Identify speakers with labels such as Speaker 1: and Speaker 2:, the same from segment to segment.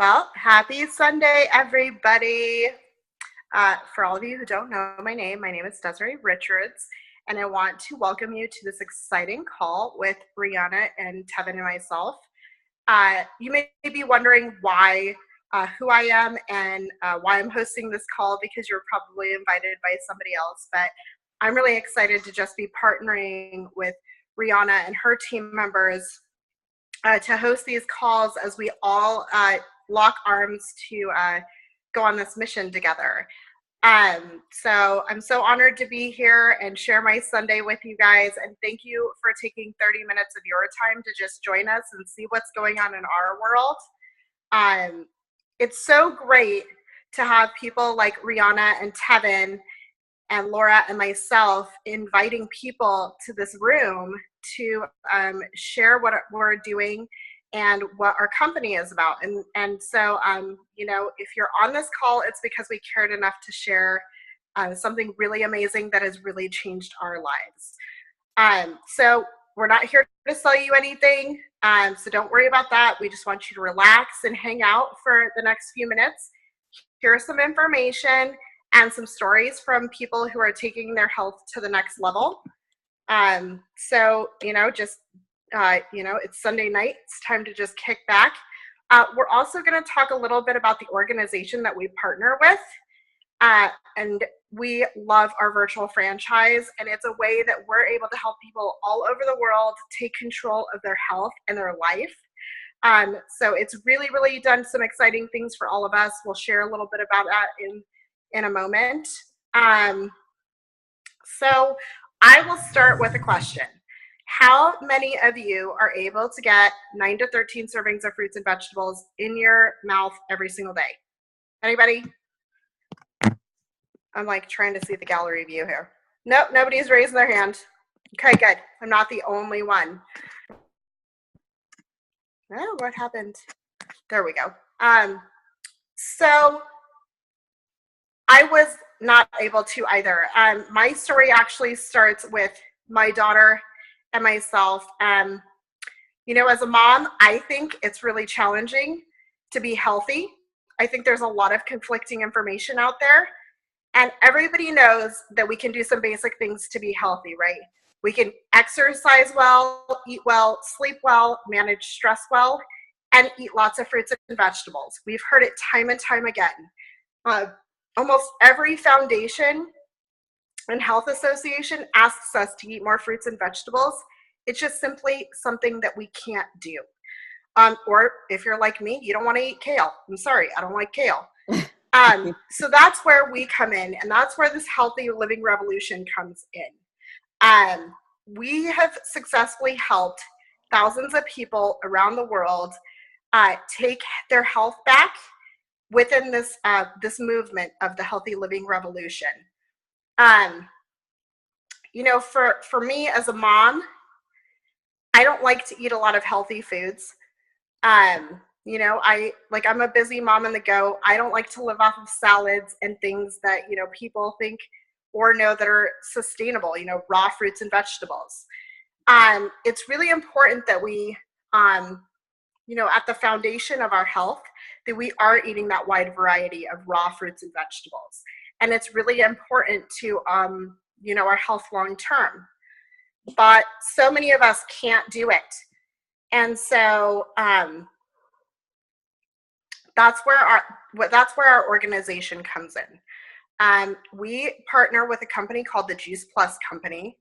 Speaker 1: Well, happy Sunday, everybody. For all of you who don't know my name is Desiree Richards, and I want to welcome you to this exciting call with Brianna and Tevin and myself. You may be wondering who I am, and why I'm hosting this call, because you're probably invited by somebody else, but I'm really excited to just be partnering with Brianna and her team members to host these calls as we all lock arms to go on this mission together. So I'm so honored to be here and share my Sunday with you guys. And thank you for taking 30 minutes of your time to just join us and see what's going on in our world. It's so great to have people like Rihanna and Tevin and Laura and myself inviting people to this room to share what we're doing and what our company is about. And so, if you're on this call, it's because we cared enough to share something really amazing that has really changed our lives. So we're not here to sell you anything. So don't worry about that. We just want you to relax and hang out for the next few minutes. Here's some information and some stories from people who are taking their health to the next level. It's Sunday night. It's time to just kick back. We're also going to talk a little bit about the organization that we partner with. And we love our virtual franchise, and it's a way that we're able to help people all over the world take control of their health and their life. So it's really, really done some exciting things for all of us. We'll share a little bit about that in a moment. So I will start with a question. How many of you are able to get 9 to 13 servings of fruits and vegetables in your mouth every single day? Anybody? I'm like trying to see the gallery view here. Nope, nobody's raising their hand. Okay, good. I'm not the only one. Oh, what happened? There we go. So I was not able to either. My story actually starts with my daughter and myself. As a mom, I think it's really challenging to be healthy. I think there's a lot of conflicting information out there. And everybody knows that we can do some basic things to be healthy, right? We can exercise well, eat well, sleep well, manage stress well, and eat lots of fruits and vegetables. We've heard it time and time again. Almost every foundation and health association asks us to eat more fruits and vegetables. It's just simply something that we can't do. Or if you're like me, you don't want to eat kale. I'm sorry, I don't like kale. So that's where we come in, and that's where this healthy living revolution comes in. We have successfully helped thousands of people around the world take their health back within this movement of the healthy living revolution. For me as a mom, I don't like to eat a lot of healthy foods. I'm a busy mom on the go. I don't like to live off of salads and things that, people think or know that are sustainable, raw fruits and vegetables. It's really important that we, at the foundation of our health, that we are eating that wide variety of raw fruits and vegetables. And it's really important to, our health long term. But so many of us can't do it. And so that's where our organization comes in. We partner with a company called the Juice Plus Company.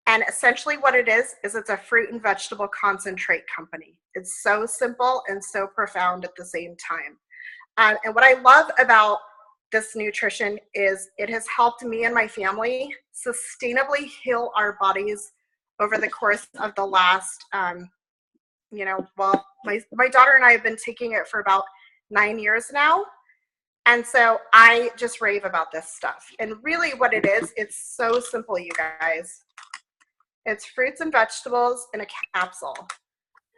Speaker 1: And essentially what it is it's a fruit and vegetable concentrate company. It's so simple and so profound at the same time. And what I love about this nutrition is it has helped me and my family sustainably heal our bodies over the course of the last, my daughter and I have been taking it for about 9 years now. And so I just rave about this stuff. And really what it is, it's so simple, you guys. It's fruits and vegetables in a capsule.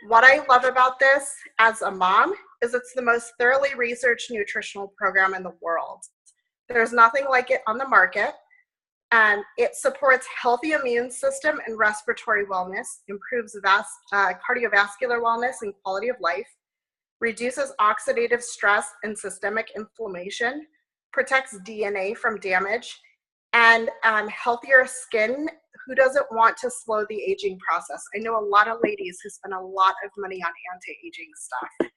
Speaker 1: What I love about this as a mom is it's the most thoroughly researched nutritional program in the world. There's nothing like it on the market. It supports healthy immune system and respiratory wellness, improves cardiovascular wellness and quality of life, reduces oxidative stress and systemic inflammation, protects DNA from damage, and healthier skin. Who doesn't want to slow the aging process? I know a lot of ladies who spend a lot of money on anti-aging stuff.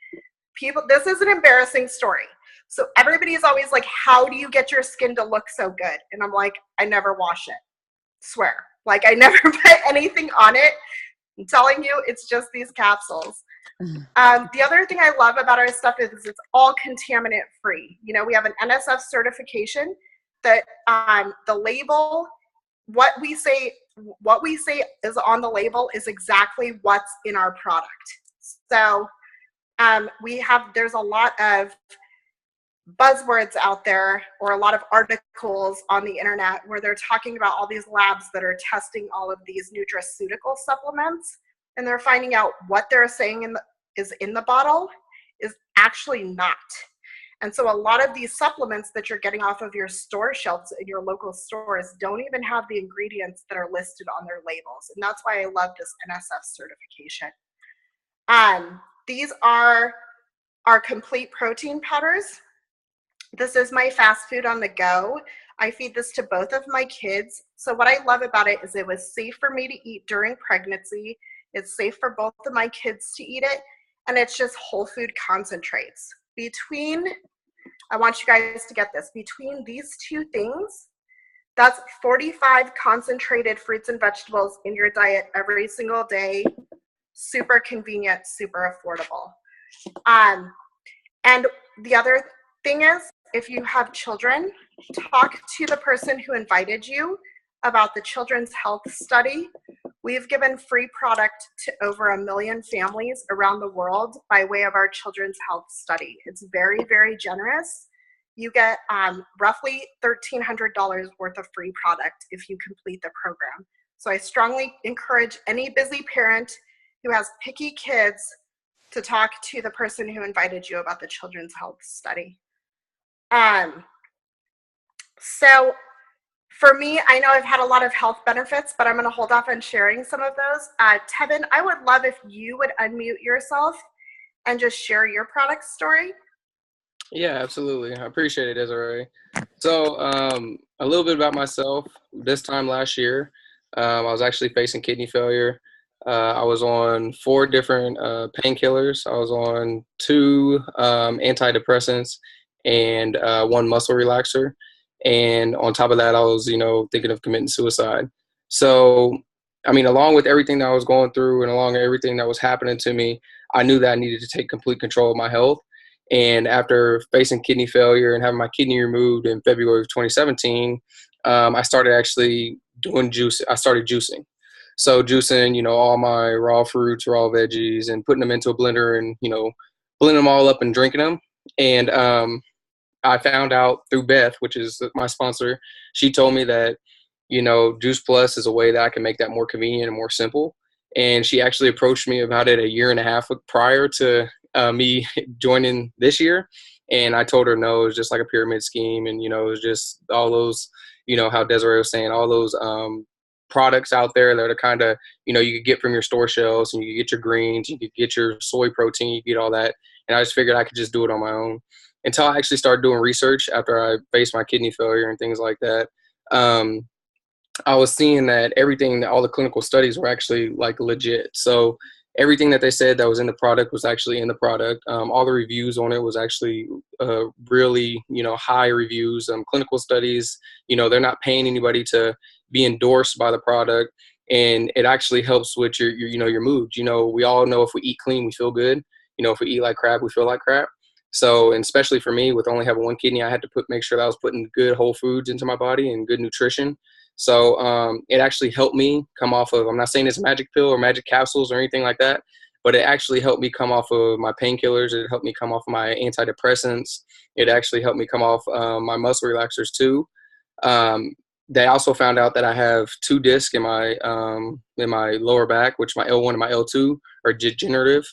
Speaker 1: People, this is an embarrassing story. So everybody's always like, how do you get your skin to look so good? And I'm like, I never wash it. Swear. Like, I never put anything on it. I'm telling you, it's just these capsules. The other thing I love about our stuff is it's all contaminant free. You know, we have an NSF certification that the label, what we say is on the label is exactly what's in our product. So there's a lot of buzzwords out there, or a lot of articles on the internet where they're talking about all these labs that are testing all of these nutraceutical supplements, and they're finding out what they're saying is in the bottle is actually not. And so a lot of these supplements that you're getting off of your store shelves in your local stores don't even have the ingredients that are listed on their labels. And that's why I love this NSF certification. These are our complete protein powders. This is my fast food on the go. I feed this to both of my kids. So what I love about it is it was safe for me to eat during pregnancy. It's safe for both of my kids to eat it. And it's just whole food concentrates. I want you guys to get this, between these two things, that's 45 concentrated fruits and vegetables in your diet every single day. Super convenient, super affordable. And the other thing is, if you have children, talk to the person who invited you about the Children's Health Study. We've given free product to over 1 million families around the world by way of our Children's Health Study. It's very, very generous. You get roughly $1,300 worth of free product if you complete the program. So I strongly encourage any busy parent who has picky kids to talk to the person who invited you about the Children's Health Study. So for me, I know I've had a lot of health benefits, but I'm going to hold off on sharing some of those. Tevin, I would love if you would unmute yourself and just share your product story.
Speaker 2: Yeah, absolutely. I appreciate it, Desiree. So a little bit about myself. This time last year, I was actually facing kidney failure. I was on 4 different painkillers. I was on 2 antidepressants and 1 muscle relaxer. And on top of that, I was, thinking of committing suicide. So, I mean, along with everything that I was going through and along everything that was happening to me, I knew that I needed to take complete control of my health. And after facing kidney failure and having my kidney removed in February of 2017, I started actually doing juice. I started juicing. So juicing, all my raw fruits, raw veggies, and putting them into a blender and, blending them all up and drinking them. And I found out through Beth, which is my sponsor, she told me that, Juice Plus is a way that I can make that more convenient and more simple. And she actually approached me about it a year and a half prior to me joining this year. And I told her no, it was just like a pyramid scheme. And, it was just all those, how Desiree was saying, all those products out there that are kind of, you could get from your store shelves, and you could get your greens, you could get your soy protein, you get all that. And I just figured I could just do it on my own. Until I actually started doing research after I faced my kidney failure and things like that. I was seeing that all the clinical studies were actually like legit. So everything that they said that was in the product was actually in the product. All the reviews on it was actually really, high reviews. Clinical studies, they're not paying anybody to be endorsed by the product, and it actually helps with your mood. We all know if we eat clean, we feel good. If we eat like crap, we feel like crap. So, and especially for me, with only having 1 kidney, I had to make sure that I was putting good whole foods into my body and good nutrition. So it actually helped me come off of, I'm not saying it's a magic pill or magic capsules or anything like that, but it actually helped me come off of my painkillers. It helped me come off of my antidepressants. It actually helped me come off my muscle relaxers too. They also found out that I have 2 discs in my lower back, which my L1 and my L2 are degenerative.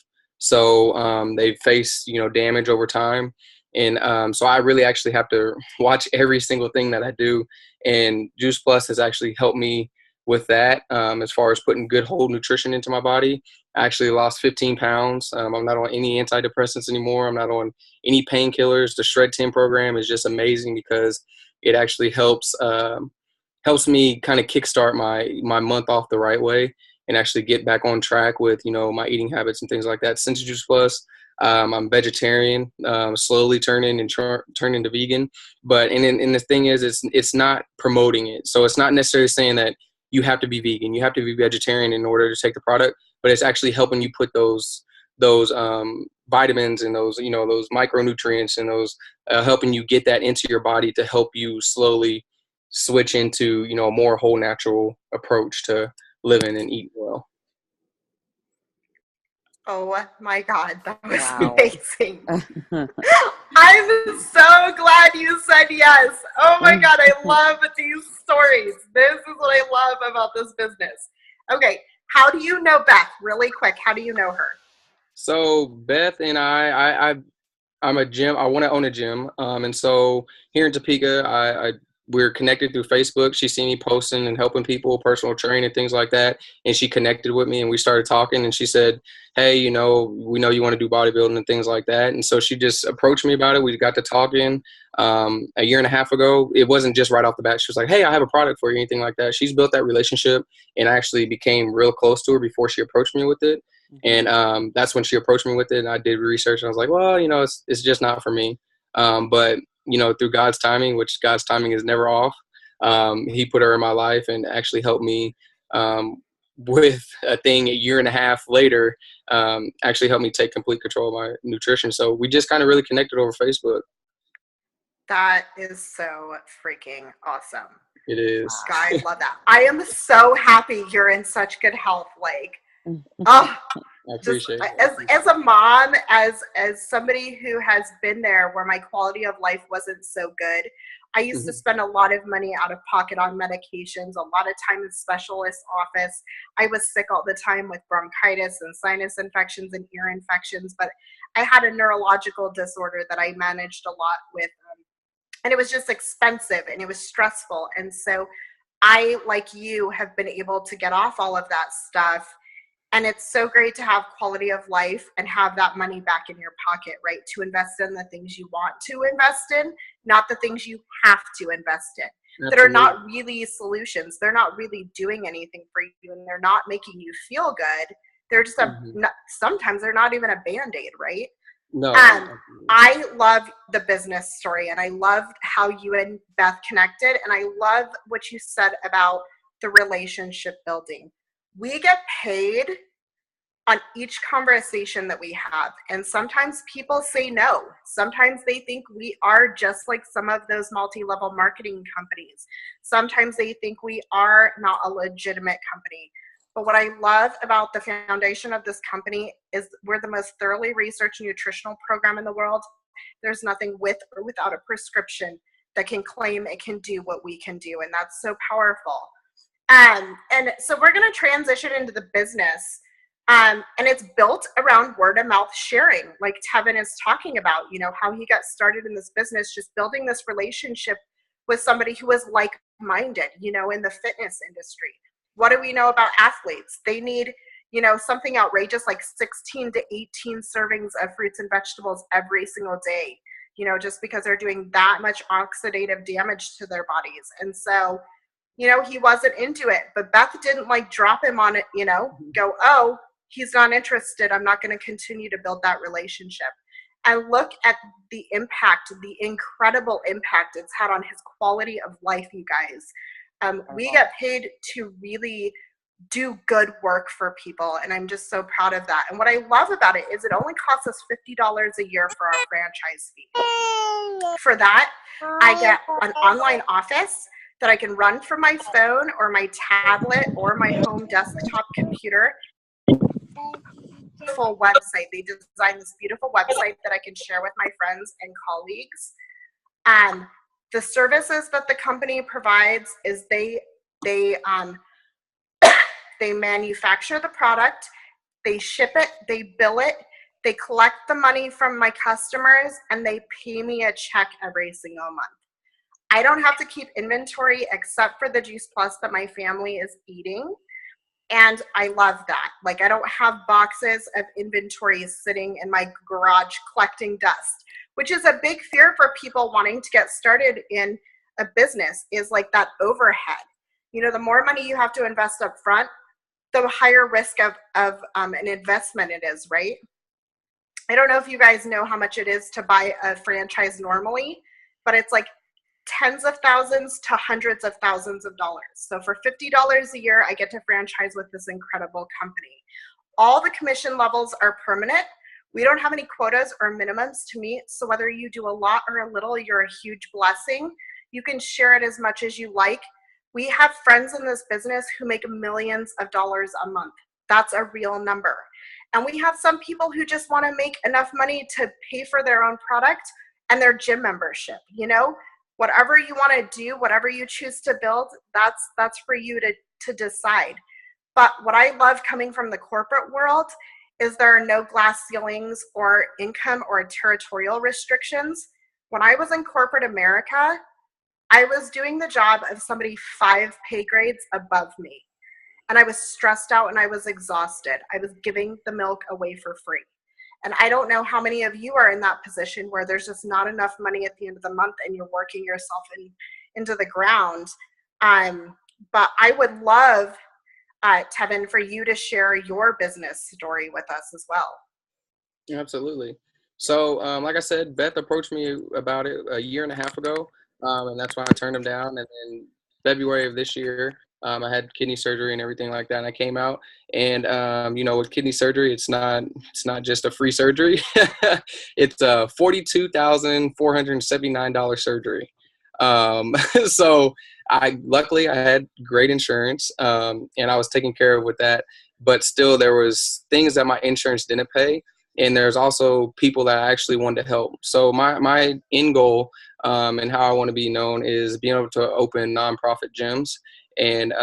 Speaker 2: So they face, damage over time. And so I really actually have to watch every single thing that I do. And Juice Plus has actually helped me with that as far as putting good whole nutrition into my body I actually lost 15 pounds. I'm not on any antidepressants anymore. I'm not on any painkillers. The Shred 10 program is just amazing because it actually helps me kind of kickstart my month off the right way and actually get back on track with, my eating habits and things like that. Since Juice Plus, I'm vegetarian, slowly turning to vegan. But and the thing is, it's not promoting it. So it's not necessarily saying that you have to be vegan, you have to be vegetarian in order to take the product, but it's actually helping you put those vitamins and those micronutrients and those helping you get that into your body to help you slowly switch into a more whole natural approach to living and eating well.
Speaker 1: Oh my God, that was
Speaker 3: Wow.
Speaker 1: amazing. I'm so glad you said yes. Oh my God, I love these stories. This is what I love about this business. Okay, how do you know Beth? Really quick, how do you know her?
Speaker 2: So Beth and I'm a gym. I want to own a gym. And so here in Topeka, we're connected through Facebook. She seen me posting and helping people, personal training and things like that. And she connected with me and we started talking and she said, hey, we know you want to do bodybuilding and things like that. And so she just approached me about it. We got to talking a year and a half ago. It wasn't just right off the bat. She was like, hey, I have a product for you, anything like that. She's built that relationship and I actually became real close to her before she approached me with it. And that's when she approached me with it and I did research and I was like, well, it's just not for me. But through God's timing, which God's timing is never off, he put her in my life and actually helped me with a thing a year and a half later, actually helped me take complete control of my nutrition. So we just kind of really connected over Facebook.
Speaker 1: That is so freaking awesome.
Speaker 2: It is.
Speaker 1: God, I love that. I am so happy you're in such good health. Oh,
Speaker 2: I appreciate it.
Speaker 1: As a mom, as somebody who has been there where my quality of life wasn't so good, I used to spend a lot of money out of pocket on medications, a lot of time in specialist office. I was sick all the time with bronchitis and sinus infections and ear infections, but I had a neurological disorder that I managed a lot with, and it was just expensive and it was stressful. And so I, like you, have been able to get off all of that stuff. And it's so great to have quality of life and have that money back in your pocket, right? To invest in the things you want to invest in, not the things you have to invest in. Absolutely. That are not really solutions. They're not really doing anything for you and they're not making you feel good. They're just sometimes they're not even a Band-Aid, right?
Speaker 2: No.
Speaker 1: I love the business story and I loved how you and Beth connected. And I love what you said about the relationship building. We get paid on each conversation that we have. And sometimes people say no. Sometimes they think we are just like some of those multi-level marketing companies. Sometimes they think we are not a legitimate company. But what I love about the foundation of this company is we're the most thoroughly researched nutritional program in the world. There's nothing with or without a prescription that can claim it can do what we can do. And that's so powerful. And so we're going to transition into the business. And it's built around word of mouth sharing, like Tevin is talking about, how he got started in this business, just building this relationship with somebody who was like-minded, in the fitness industry. What do we know about athletes? They need, something outrageous like 16 to 18 servings of fruits and vegetables every single day, just because they're doing that much oxidative damage to their bodies. And so, he wasn't into it, but Beth didn't drop him on it, go, oh, he's not interested. I'm not going to continue to build that relationship. And look at the impact, the incredible impact it's had on his quality of life, you guys. We get paid to really do good work for people, and I'm just so proud of that. And what I love about it is it only costs us $50 a year for our franchise fee. For that, I get an online office that I can run from my phone or my tablet or my home desktop computer. Full website. They designed this beautiful website that I can share with my friends and colleagues. And the services that the company provides is they manufacture the product, they ship it, they bill it, they collect the money from my customers, and they pay me a check every single month. I don't have to keep inventory except for the Juice Plus that my family is eating. And I love that. Like, I don't have boxes of inventory sitting in my garage collecting dust, which is a big fear for people wanting to get started in a business, is like that overhead. You know, the more money you have to invest up front, the higher risk of an investment it is, right? I don't know if you guys know how much it is to buy a franchise normally, but it's like tens of thousands to hundreds of thousands of dollars. So for $50 a year, I get to franchise with this incredible company. All the commission levels are permanent. We don't have any quotas or minimums to meet. So whether you do a lot or a little, you're a huge blessing. You can share it as much as you like. We have friends in this business who make millions of dollars a month. That's a real number. And we have some people who just want to make enough money to pay for their own product and their gym membership. You know, whatever you want to do, whatever you choose to build, that's for you to decide. But what I love coming from the corporate world is there are no glass ceilings or income or territorial restrictions. When I was in corporate America, I was doing the job of somebody 5 pay grades above me. And I was stressed out and I was exhausted. I was giving the milk away for free. And I don't know how many of you are in that position where there's just not enough money at the end of the month and you're working yourself into the ground. But I would love, Tevin, for you to share your business story with us as well.
Speaker 2: Absolutely. So, like I said, Beth approached me about it a year and a half ago, and that's why I turned him down. And then February of this year, I had kidney surgery and everything like that, and I came out. And you know, with kidney surgery, it's not just a free surgery. It's a $42,479 surgery. So luckily I had great insurance, and I was taken care of with that. But still, there was things that my insurance didn't pay. And there's also people that I actually wanted to help. So my end goal, and how I want to be known is being able to open nonprofit gyms. And,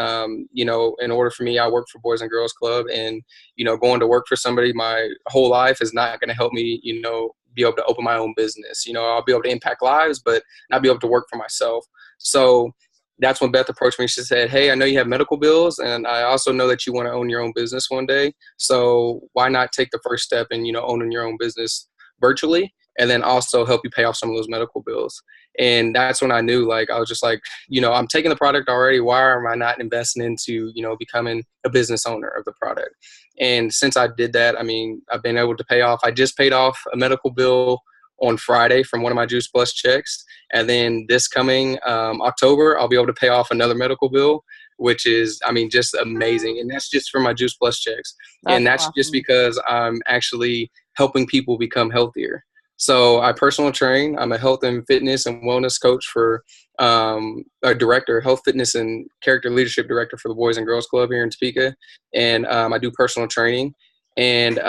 Speaker 2: you know, in order for me, I work for Boys and Girls Club, and, you know, going to work for somebody my whole life is not going to help me, you know, be able to open my own business. You know, I'll be able to impact lives, but not be able to work for myself. So that's when Beth approached me. She said, "Hey, I know you have medical bills, and I also know that you want to own your own business one day. So why not take the first step in, you know, owning your own business virtually, and then also help you pay off some of those medical bills?" And that's when I knew, like, I was just like, you know, I'm taking the product already. Why am I not investing into, you know, becoming a business owner of the product? And since I did that, I mean, I've been able to pay off. I just paid off a medical bill on Friday from one of my Juice Plus checks. And then this coming October, I'll be able to pay off another medical bill, which is, I mean, just amazing. And that's just for my Juice Plus checks. And that's
Speaker 3: awesome.
Speaker 2: just because I'm actually helping people become healthier. So I personal train. I'm a health and fitness and wellness coach for a director, health, fitness, and character leadership director for the Boys and Girls Club here in Topeka. And I do personal training. And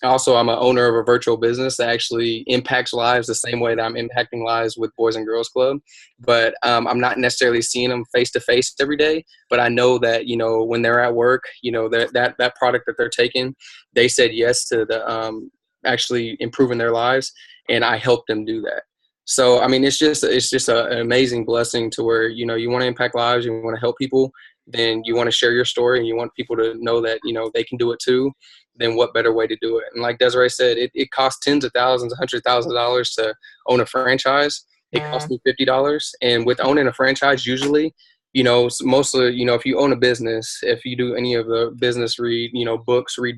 Speaker 2: also, I'm an owner of a virtual business that actually impacts lives the same way that I'm impacting lives with Boys and Girls Club. But I'm not necessarily seeing them face to face every day. But I know that, you know, when they're at work, you know, that product that they're taking, they said yes to the actually improving their lives, and I helped them do that. So, I mean, it's just an amazing blessing to where, you know, you want to impact lives, you want to help people, then you want to share your story, and you want people to know that, you know, they can do it too. Then what better way to do it? And like Desiree said, it costs tens of thousands, $100,000 to own a franchise. It cost me $50. And with owning a franchise, usually, you know, mostly, you know, if you own a business, if you do any of the business read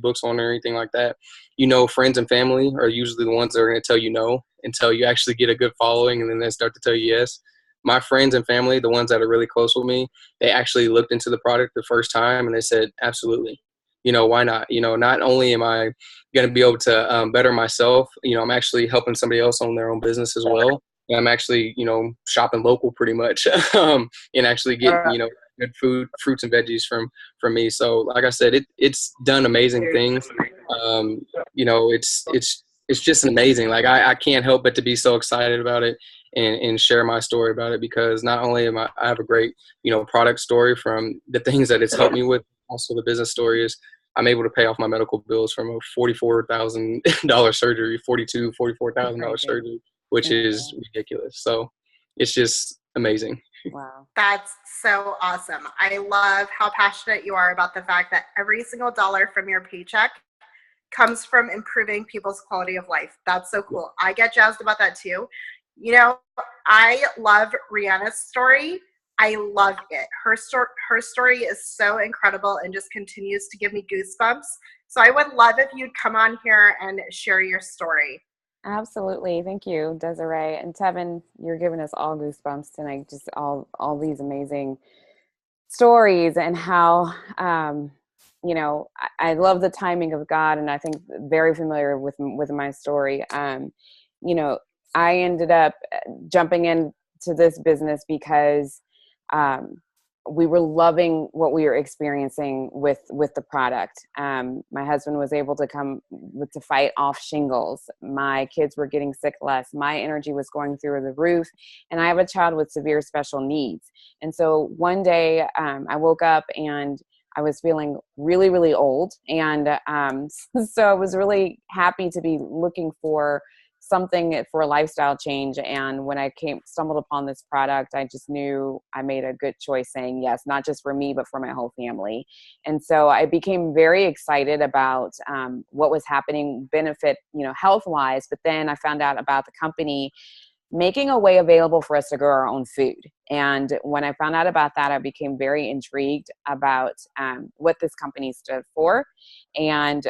Speaker 2: books on or anything like that, you know, friends and family are usually the ones that are going to tell you no until you actually get a good following, and then they start to tell you yes. My friends and family, the ones that are really close with me, they actually looked into the product the first time and they said, absolutely. You know, why not? You know, not only am I going to be able to better myself, you know, I'm actually helping somebody else own their own business as well. And I'm actually, you know, shopping local pretty much and actually getting, you know, good food, fruits and veggies from me. So like I said, it's done amazing things. You know, it's just amazing. Like I can't help but to be so excited about it and share my story about it, because not only am I have a great, you know, product story from the things that it's helped me with, also the business story is I'm able to pay off my medical bills from a $44,000 surgery, $44,000 surgery, which is ridiculous. So it's just amazing.
Speaker 3: Wow.
Speaker 1: That's so awesome. I love how passionate you are about the fact that every single dollar from your paycheck comes from improving people's quality of life. That's so cool. I get jazzed about that too. You know, I love Rihanna's story. I love it. Her story is so incredible and just continues to give me goosebumps. So I would love if you'd come on here and share your story.
Speaker 3: Absolutely. Thank you, Desiree. And Tevin, you're giving us all goosebumps tonight. Just all these amazing stories and how I love the timing of God, and I think very familiar with my story. You know, I ended up jumping into this business because um, we were loving what we were experiencing with the product. My husband was able to to fight off shingles. My kids were getting sick less. My energy was going through the roof, and I have a child with severe special needs. And so one day I woke up and I was feeling really, really old. And so I was really happy to be looking for something for a lifestyle change. And when I stumbled upon this product, I just knew I made a good choice saying yes, not just for me, but for my whole family. And so I became very excited about what was happening, benefit, health wise. But then I found out about the company making a way available for us to grow our own food. And when I found out about that, I became very intrigued about what this company stood for. And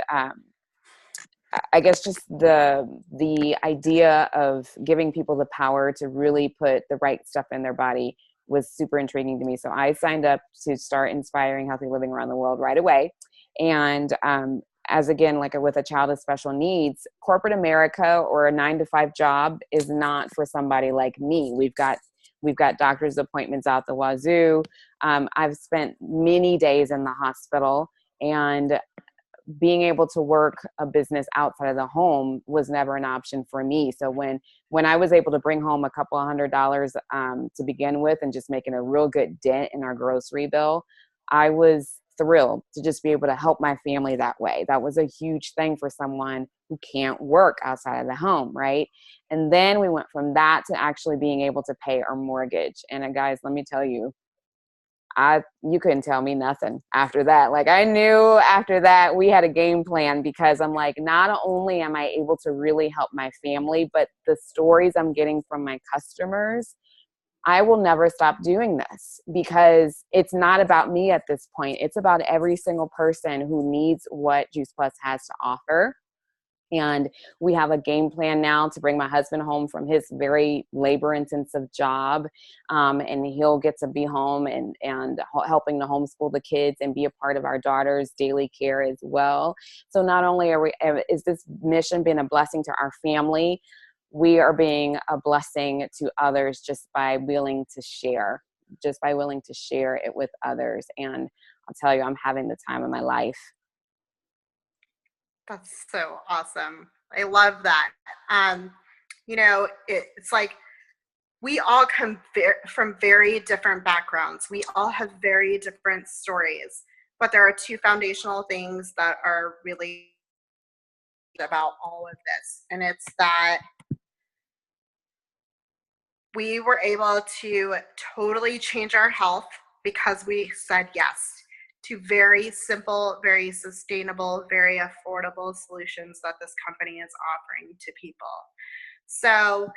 Speaker 3: I guess just the idea of giving people the power to really put the right stuff in their body was super intriguing to me. So I signed up to start inspiring healthy living around the world right away. And as again, like with a child with special needs, corporate America or a 9-to-5 job is not for somebody like me. We've got doctor's appointments out the wazoo. I've spent many days in the hospital, and being able to work a business outside of the home was never an option for me. So when I was able to bring home a couple of $100 to begin with and just making a real good dent in our grocery bill, I was thrilled to just be able to help my family that way. That was a huge thing for someone who can't work outside of the home, right? And then we went from that to actually being able to pay our mortgage. And guys, let me tell you, you couldn't tell me nothing after that. Like, I knew after that we had a game plan, because I'm like, not only am I able to really help my family, but the stories I'm getting from my customers, I will never stop doing this, because it's not about me at this point. It's about every single person who needs what Juice Plus has to offer. And we have a game plan now to bring my husband home from his very labor-intensive job, and he'll get to be home and helping to homeschool the kids and be a part of our daughter's daily care as well. So not only is this mission been a blessing to our family, we are being a blessing to others just by willing to share it with others. And I'll tell you, I'm having the time of my life.
Speaker 1: That's so awesome. I love that. It's like we all come from very different backgrounds. We all have very different stories, but there are two foundational things that are really about all of this. And it's that we were able to totally change our health because we said yes to very simple, very sustainable, very affordable solutions that this company is offering to people. So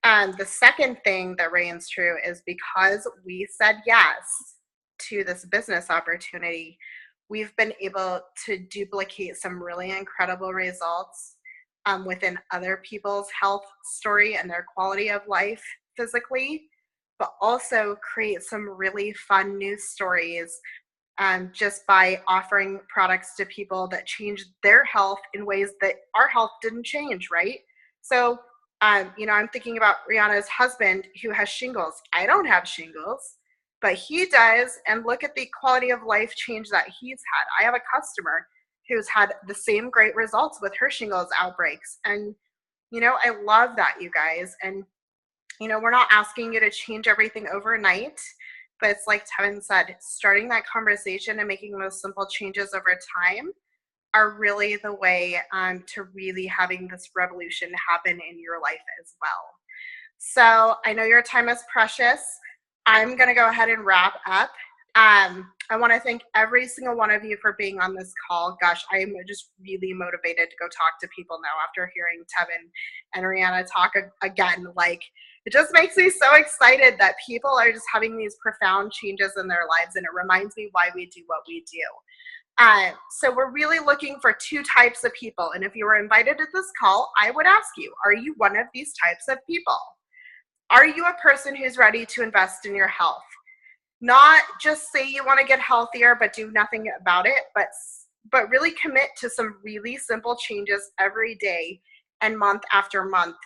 Speaker 1: the second thing that reigns true is because we said yes to this business opportunity, we've been able to duplicate some really incredible results within other people's health story and their quality of life physically, but also create some really fun news stories just by offering products to people that change their health in ways that our health didn't change, right? So, I'm thinking about Rihanna's husband who has shingles. I don't have shingles, but he does. And look at the quality of life change that he's had. I have a customer who's had the same great results with her shingles outbreaks. And, I love that, you guys. And, we're not asking you to change everything overnight. But it's like Tevin said, starting that conversation and making those simple changes over time are really the way to really having this revolution happen in your life as well. So I know your time is precious. I'm going to go ahead and wrap up. I want to thank every single one of you for being on this call. Gosh, I am just really motivated to go talk to people now after hearing Tevin and Rihanna talk again. Like, it just makes me so excited that people are just having these profound changes in their lives, and it reminds me why we do what we do. So we're really looking for two types of people. And if you were invited to this call, I would ask you, are you one of these types of people? Are you a person who's ready to invest in your health? Not just say you want to get healthier, but do nothing about it, but really commit to some really simple changes every day and month after month.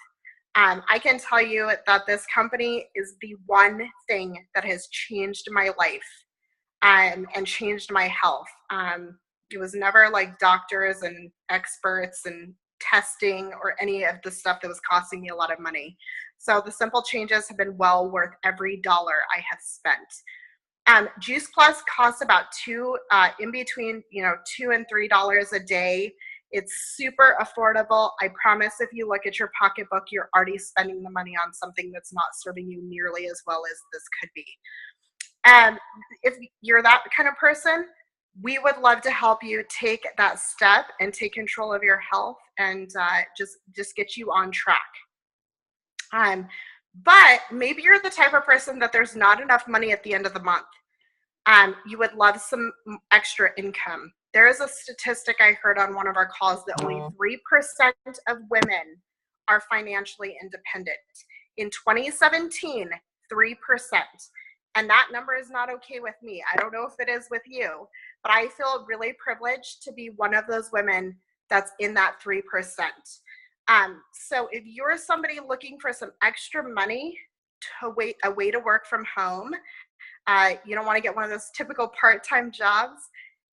Speaker 1: I can tell you that this company is the one thing that has changed my life and changed my health. It was never like doctors and experts and testing or any of the stuff that was costing me a lot of money. So the simple changes have been well worth every dollar I have spent. Juice Plus costs about in between $2 and $3 a day. It's super affordable. I promise if you look at your pocketbook, you're already spending the money on something that's not serving you nearly as well as this could be. If you're that kind of person, we would love to help you take that step and take control of your health and just get you on track. But maybe you're the type of person that there's not enough money at the end of the month. You would love some extra income. There is a statistic I heard on one of our calls that only 3% of women are financially independent. In 2017, 3%. And that number is not okay with me. I don't know if it is with you, but I feel really privileged to be one of those women that's in that 3%. So if you're somebody looking for some extra money a way to work from home, you don't want to get one of those typical part-time jobs,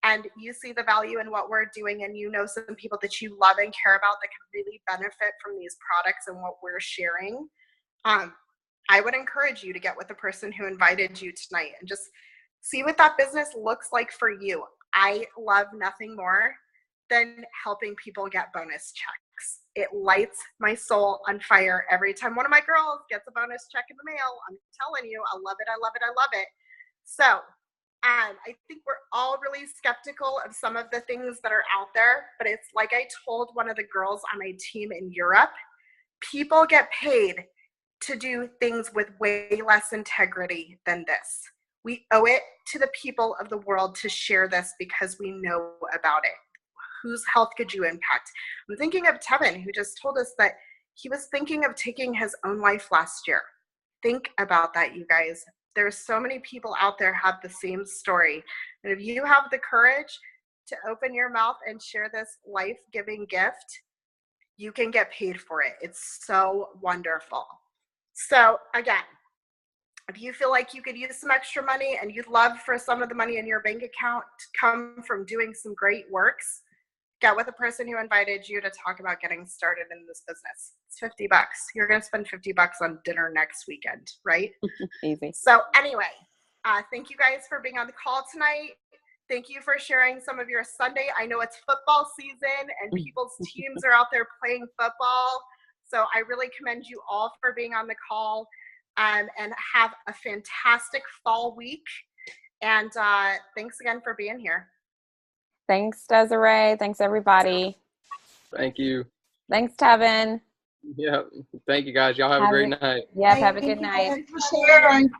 Speaker 1: and you see the value in what we're doing, and you know some people that you love and care about that can really benefit from these products and what we're sharing, I would encourage you to get with the person who invited you tonight and just see what that business looks like for you. I love nothing more than helping people get bonus checks. It lights my soul on fire every time one of my girls gets a bonus check in the mail. I'm telling you, I love it, I love it, I love it. So I think we're all really skeptical of some of the things that are out there, but it's like I told one of the girls on my team in Europe, people get paid to do things with way less integrity than this. We owe it to the people of the world to share this because we know about it. Whose health could you impact? I'm thinking of Tevin, who just told us that he was thinking of taking his own life last year. Think about that, you guys. There's so many people out there have the same story. And if you have the courage to open your mouth and share this life-giving gift, you can get paid for it. It's so wonderful. So again, if you feel like you could use some extra money and you'd love for some of the money in your bank account to come from doing some great works, get with the person who invited you to talk about getting started in this business. It's $50. You're going to spend $50 on dinner next weekend, right?
Speaker 3: Easy.
Speaker 1: So anyway, thank you guys for being on the call tonight. Thank you for sharing some of your Sunday. I know it's football season and people's teams are out there playing football. So I really commend you all for being on the call, and have a fantastic fall week. And thanks again for being here.
Speaker 3: Thanks, Desiree. Thanks, everybody.
Speaker 2: Thank you.
Speaker 3: Thanks, Tevin.
Speaker 2: Yeah. Thank you, guys. Y'all have a great night.
Speaker 3: Yep, have a good night.
Speaker 4: Thank you for sharing.